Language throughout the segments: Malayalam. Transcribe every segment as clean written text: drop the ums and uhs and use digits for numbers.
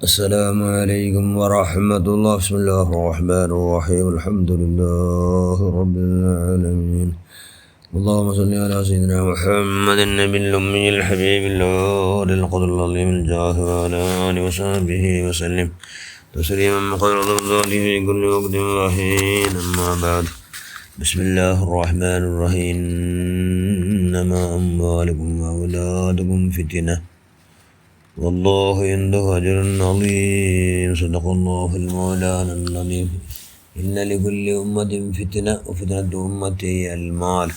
السلام عليكم ورحمة الله. بسم الله الرحمن الرحيم. الحمد لله رب العالمين. اللهم صل على سيدنا محمد النبي الأمي الحبيب الأول القدر العظيم الجاه وعلى آله وصحبه وسلم تسليما مقدر الظالم في كل وقت وحين. أما بعد، بسم الله الرحمن الرحيم. إنما أموالكم وأولادكم فتنة والله عنده أجر عظيم. صدق الله المولانا العظيم. إن لكل أمة فتنة وفتنة أمتي المال.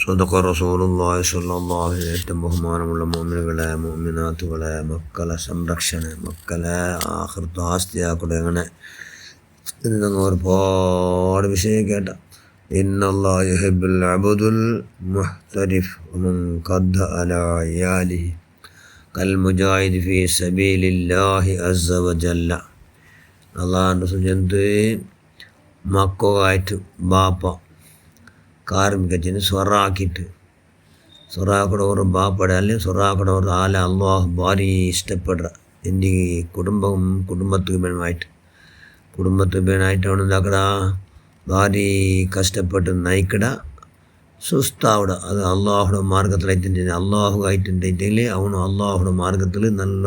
صدق رسول الله صلى الله عليه وسلم. ബഹുമാനമുള്ള മുഅ്മിനുകളെ, മുഅ്മിനാത്തുകളെ, മക്കളെ സംരക്ഷണ, മക്കളെ ആഖിറത്ത് ആസ്തിയാക്കളുടെ, അങ്ങനെ ഇന്ന് ഒരുപാട് വിഷയം കേട്ട. ഇന്നല്ലാഹ യുഹിബ്ബുൽ അബ്ദുൽ മുഹ്തരിഫ് വമൻ ഖദ്ദ അലാ ഇയാലിഹി കൽ മുജാഹിദ് ഫീ സബീലില്ലാഹി അസ്സ വജല്ല. അള്ളാഹുവിൻ്റെ സുജന്ത് മക്കോയിട്ട് ബാപ്പ ಕಾರ್ಮಿಕಚಿನ ಸೊರಾಕಡವರು ಬಾಪಡೆ ಅಲ್ಲಿ ಸೊರಾಕಡವರು ಆಲ ಅಲ್ಲಾಹ್ ಭಾರಿ ಇಷ್ಟಪಡ್ರ. ಎಂದಿಗೆ ಕುಟುಂಬத்துக்கு ಬೇನಾಯ್ತು ಅವನದು ಅಕಡ ಭಾರಿ ಕಷ್ಟಪಟ್ಟು ನೈಕಡ ಸುಸ್ತಾವಡ. ಅದು ಅಲ್ಲಾಹುಡ ಮಾರ್ಗത്തിൽ ആയിട്ടുണ്ട്. അള്ളാഹു ആയിട്ടുണ്ടെങ്കിൽ അവನು അള്ളാഹുടെ മാർഗത്തിൽ നല്ല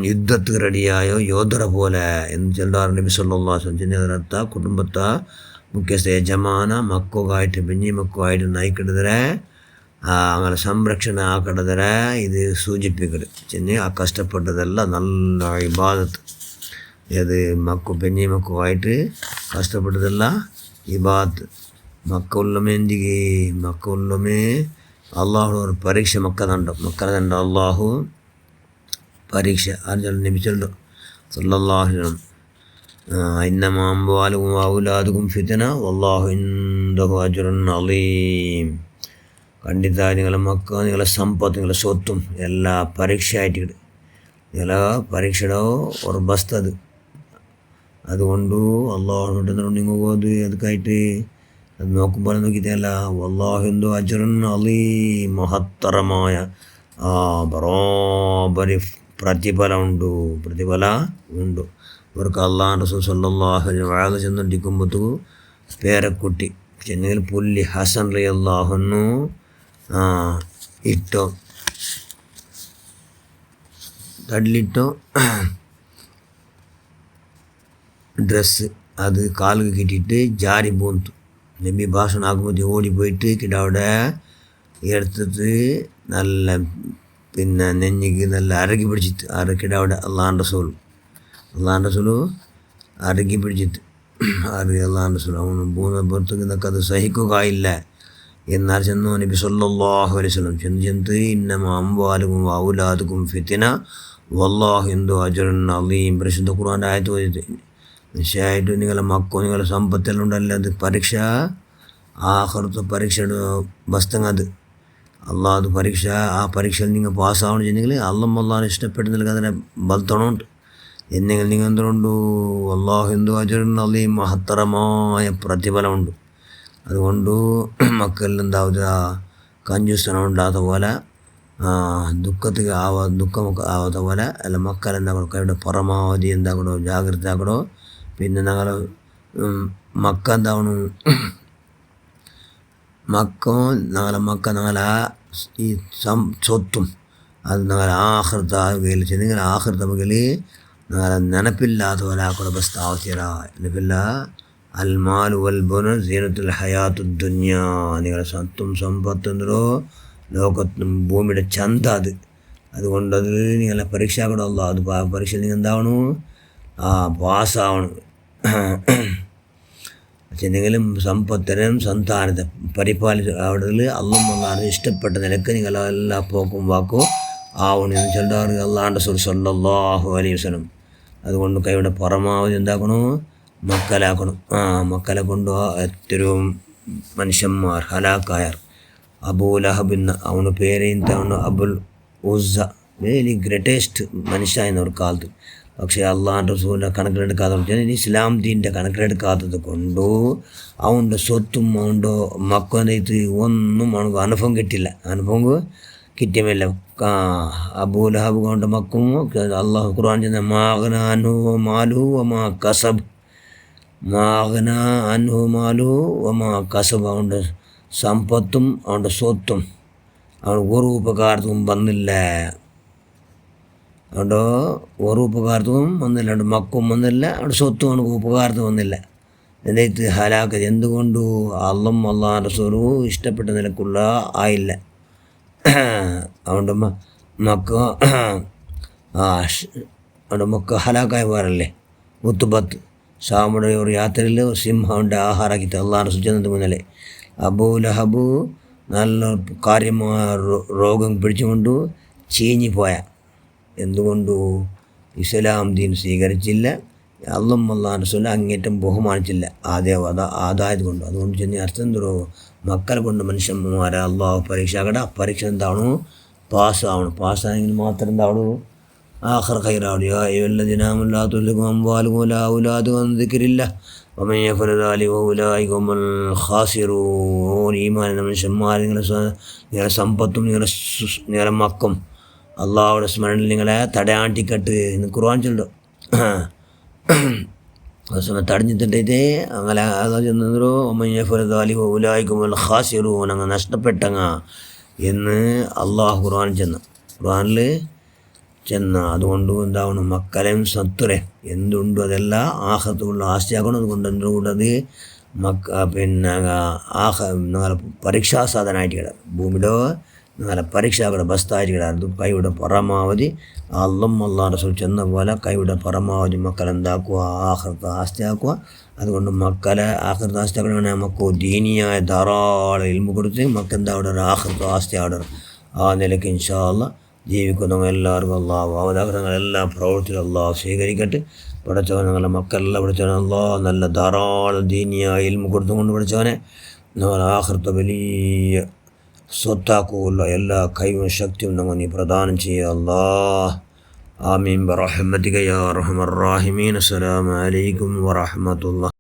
യുദ്ധത്തിന് റെഡിയായോ യോധര പോലെ എന്ന് ചെല്ലാറ് നബി സല്ലല്ലാഹു അലൈഹി വസല്ലം. ಅದರರ್ಥ ಕುಟುಂಬದ ಮುಖ್ಯಸ್ಥ ಯಜಮಾನ ಮಕ್ಕಳಾയിട്ട് ಬೆಂಜಿ ಮಕ್ಕಳಾയിട്ട് ನೈಕಿಡಿದ್ರೆ അങ്ങനെ സംരക്ഷണ ആക്കിടದ್ರೆ ഇത് സൂചിപ്പിക്കരുത്. ചെന്ന് ആ കഷ്ടപ്പെട്ടതെല്ലാം നല്ല ഇബാദത്ത്. ഏത് പെഞ്ഞി മಕ್ಕಳായിട്ട് കഷ്ടപ്പെട്ടതെല്ലാം ഇബാദത്ത്. മക്കളുള്ളമേ അള്ളാഹു ഒരു പരീക്ഷ മക്കളതുണ്ട് അള്ളാഹു പരീക്ഷ. അത് നബിച്ചല്ലോ സല്ലല്ലാഹു അലൈഹി വസല്ലം. ഇന്നമാ അംവാലുകും വഔലാദുകും ഫിത്ന വല്ലാഹു ഇൻദഹു അജ്റുൻ അളീം. ಖಂಡಿತ ನಿಗಳ ಮಕ್ಕಳು, ನಿಗಳ ಸಂಪತ್ತು, ನಿಗಳ ಸೊತ್ತು ಎಲ್ಲ ಪರೀಕ್ಷೆ ಆಯ್ತು. ಎಲ್ಲ ಪರೀಕ್ಷೆಡೋ ಅವ್ರು ಬಸ್ತದು. അതുകൊണ്ട് അള്ളാഹു നിങ്ങൾ ಹೋಗೋದು ಅದಕ್ಕಾಯ್ತು അത് നോക്കുമ്പോൾ നോക്കിയിട്ടല്ല. വല്ലാഹു എന്തോ അജ്റുൻ അളീം, മഹത്തരമായ ബറാബരി പ്രതിഫല ഉണ്ട്. അവർക്ക് അള്ളാഹു റസൂൽ സല്ലല്ലാഹു അലൈഹി വസല്ലം ചെന്നിരിക്കുമ്പോഴത്തേക്ക് പേരക്കുട്ടി ചെന്നെങ്കിൽ പുല്ലി ഹസൻ റളിയല്ലാഹു അൻഹു ഇട്ടോ തടലിട്ടോ ಡ್ರೆಸ್ ಅದು ಕಾಲಿಗೆ കിട്ടിയിട്ട് ജാരി പോന്തു. നബി ഭാഷണ ആകുമ്പോൾ ഓടിപ്പോയിട്ട് കിടാവിടെ എടുത്തിട്ട് നല്ല നെഞ്ഞിക്ക് നല്ല അരക്കി പിടിച്ചിട്ട് കിടാവിടെ അള്ളാഹുൻ്റെ റസൂല് അരക്കി പിടിച്ചിട്ട് അള്ളാഹുൻ്റെ റസൂൽ അവന് പൂർണ്ണപ്പുറത്തേക്ക് നിനക്ക് അത് സഹിക്കുകയില്ല എന്നാൽ ചെന്നു നബി സല്ലല്ലാഹു അലൈഹി വസല്ലം ചെന്ന് ഇന്നമാ അംവാലുകും വഔലാദുകും ഫിത്ന വല്ലാഹു ഇൻദഹു അജ്റുൻ അളീം. പരിശുദ്ധ ഖുർആൻ്റെ ആയത്ത് ഓതിയിട്ട് നിശ്ചയമായിട്ടും നിങ്ങളുടെ മക്കളും നിങ്ങളുടെ സമ്പത്തെല്ലാം ഉണ്ടല്ലോ, അത് പരീക്ഷ, ആഖിറത്തെ പരീക്ഷയുടെ വസ്തുങ്ങ. അത് അള്ളാഹ് പരീക്ഷ. ആ പരീക്ഷയിൽ നിങ്ങൾ പാസ്സാവണം ചെന്നെങ്കിൽ അള്ളാഹ് ഇഷ്ടപ്പെടുന്നില്ല അതിനെ ബലത്തോണമുണ്ട് എന്നെങ്കിൽ നിങ്ങൾ എന്തുകൊണ്ട് അല്ലാഹു ഇൻദഹു അജ്റുൻ അളീം, മഹത്തരമായ പ്രതിഫലമുണ്ട്. അതുകൊണ്ട് മക്കളിൽ എന്താവുക, കഞ്ചൂസ്തനം ഉണ്ടാകാത്ത പോലെ, ദുഃഖമൊക്കെ ആവാത്ത പോലെ അല്ല. മക്കളെന്താക്കണോ കൈയുടെ പരമാവധി എന്താക്കണോ ജാഗ്രത ആക്കണോ. പിന്നെ ഞങ്ങൾ മക്ക എന്താവണം, ഞങ്ങളെ ഈ സ്വത്തും അത് ഞങ്ങളെ ആഖിറത്ത് ആകുകയിൽ ചെന്നെങ്കിൽ ആഖിറത്ത് ആകുകയിൽ ഞങ്ങളെ നനപ്പില്ലാത്ത പോലെ ആക്കണ ബസ്താവത്തിര. നനപ്പില്ല. അൽമാലു വൽ ബനൂൻ സീനത്തുൽ ഹയാത്തുദ് ദുനിയാ. നിങ്ങളുടെ സ്വത്തും സമ്പത്തുണ്ടോ ലോകത്തും ഭൂമിയുടെ ചന്ത അത്. അതുകൊണ്ട് അത് നിങ്ങളെ പരീക്ഷ ആക്കണമല്ല. അത് പരീക്ഷയിൽ നിങ്ങൾ എന്താവണം, പാസ്സാവണം. ചെന്നെങ്കിലും സമ്പത്തിനും സന്താനത്തെ പരിപാലിച്ച് അവിടെ അള്ളാഹു ഇഷ്ടപ്പെട്ട നിലക്ക് നിങ്ങളെല്ലാ പോക്കും വാക്കും ആവണം എന്ന് ചെല്ലാറ് അള്ളാഹുൻ്റെ റസൂൽ സല്ലല്ലാഹു അലൈഹി വസല്ലം. അതുകൊണ്ട് കൈയുടെ പരമാവധി എന്താക്കണം, മക്കളാക്കണം. മക്കളെ കൊണ്ടുപോകാൻ ഏറ്റവും മനുഷ്യന്മാർ ഹലാക്കായർ. അബൂ ലഹബ് എന്ന അവന് പേര് എന്താണ്, അബുൽ ഉസ്സ, വെരി ഗ്രേറ്റസ്റ്റ് മനുഷ്യ എന്നൊരു കാലത്ത്. പക്ഷേ അള്ളാഹുൻ്റെ റസൂലിൻ്റെ കണക്കിലെടുക്കാതെ ഇസ്ലാം ദീൻ്റെ കണക്കിലെടുക്കാത്തത് കൊണ്ടു അവൻ്റെ സ്വത്തും അവൻ്റെ മക്കളുടെ ഇത് ഒന്നും അവനക്ക് അനുഭവം കിട്ടില്ല. അനുഭവം കിട്ടിയമില്ല. അബൂലഹബ് കൊണ്ട് മക്കും അള്ളാഹു ഖുർആൻ ചെന്ന മാഗ്ന അൻഹു മാലുഹു വമാ കസബ്, മാഗ്ന അൻഹു മാലുഹു വമാ കസബ്. അവൻ്റെ സമ്പത്തും അവൻ്റെ സ്വത്തും അവൻ ഒരു ഉപകാരത്തും വന്നില്ല. അവിടെ ഒരു ഉപകാരത്തും വന്നില്ല, അവിടെ മക്കും വന്നില്ല, അവിടെ സ്വത്തും അവനക്ക് ഉപകാരത്തും വന്നില്ല. എന്നിട്ട് ഹലാക്കത് എന്തുകൊണ്ടു? അള്ളാഹ് റസൂലും ഇഷ്ടപ്പെട്ട നിലക്കുള്ള ആയില്ല. അതുകൊണ്ട് മക്ക അവിടെ മക്ക ഹലാക്കായി പോരല്ലേ. മുത്തുബത്ത് സാമുടെ ഒരു യാത്രയിൽ സിംഹൻ്റെ ആഹാരമാക്കിയിട്ട് അള്ളാഹ് റസൂൽ ചെന്നത് മുതലേ അബൂലഹബ് നല്ല കാര്യമായ രോഗം പിടിച്ചുകൊണ്ട് ചീഞ്ഞു പോയ. എന്തുകൊണ്ടു? ഇസ്ലാം ദീൻ സ്വീകരിച്ചില്ല, അള്ളാഹ് റസൂൽ അങ്ങേറ്റം ബഹുമാനിച്ചില്ല ആദായത് കൊണ്ട്. അതുകൊണ്ട് ചെന്ന് അർത്ഥം എന്തോ മക്കളെ കൊണ്ട് മനുഷ്യന്മാരെ അള്ളാഹു പരീക്ഷ ആകട്ടെ. പരീക്ഷ എന്താവണു? പാസ്സാവണം. പാസ്സായെങ്കിൽ മാത്രം എന്താവണു? ആഖിർ ഖൈറാവണം. യാ അയ്യുഹല്ലദീന ആമനൂ ലാ തുൽഹികും അംവാലുകും വലാ ഔലാദുകും അൻ ദിക്രില്ലാഹ് വമൻ യഫ്അൽ ദാലിക ഫഉലൈക ഹുമുൽ ഖാസിറൂൻ. ഈമാൻ എന്ന മനുഷ്യന്മാർ നിങ്ങളുടെ സമ്പത്തും നിങ്ങളുടെ മക്കും അള്ളാഹുടെ സ്മരണയിൽ നിങ്ങളെ തടയാണ്ടിക്കട്ട് എന്ന് ഖുർആൻ ചൊല്ലും. തടഞ്ഞിട്ടുണ്ടേ അങ്ങനെ ചെന്നോ ഉലായിക്കുമ്പോൾ ഖാസിറൂൻ അങ്ങ് നഷ്ടപ്പെട്ടങ്ങ എന്ന് അള്ളാഹു ഖുർആൻ ഖുർആനിൽ ചെന്ന. അതുകൊണ്ട് എന്താവണം? മക്കളെയും സത്തുരെ എന്തുണ്ടോ അതെല്ലാം ആഹത്തുള്ള ആസ്തിയാക്കണം. അതുകൊണ്ട് എന്തുകൊണ്ടത് പിന്നെ നിങ്ങളെ പരീക്ഷാ സാധനമായിട്ട് കിടാം. ഭൂമിയുടെ നിങ്ങളെ പരീക്ഷാക്കളുടെ ബസ്തായിട്ട് കിടാം. അത് കൈയുടെ പരമാവധി അള്ളാഹ് റസൂൽ ചെന്ന പോലെ കൈയുടെ പരമാവധി മക്കളെന്താക്കുക? ആഖിറത്തെ ആസ്തിയാക്കുക. അതുകൊണ്ട് മക്കളെ ആഖിറത്തെ ആസ്തിയാക്കണമെങ്കിൽ നമുക്ക് ദീനിയായ ധാരാളം ഇൽമു കൊടുത്ത് മക്കെന്താ അവിടെ ആഖിറത്തെ ആസ്തി അവിടെ ആ നിലയ്ക്ക് ഇൻഷാ അല്ലാഹ് ജീവിക്കുന്ന എല്ലാവർക്കും അള്ളാഹു അവതാഗ്രഹങ്ങളെല്ലാ പ്രവൃത്തിയും അള്ളാഹു സ്വീകരിക്കട്ടെ. പഠിച്ചവൻ ഞങ്ങളുടെ മക്കളെല്ലാം പഠിച്ചവനെ അള്ളാഹ് നല്ല ധാരാളം ദീനിയായ ഇൽമു കൊടുത്തുകൊണ്ട് പഠിച്ചവനെ ഞങ്ങൾ ആഖിറത്തെ വലിയ സ്വത്താക്കുള്ള എല്ലാ കഴിവും ശക്തിയും നമ്മൾ നീ പ്രദാനം ചെയ്യുക അല്ലാഹ്. ആമീൻ ബിറഹ്മതിക യാ അർഹമർ റാഹിമീൻ. അസ്സലാമു അലൈക്കും വറഹ്മത്തുള്ളാഹി.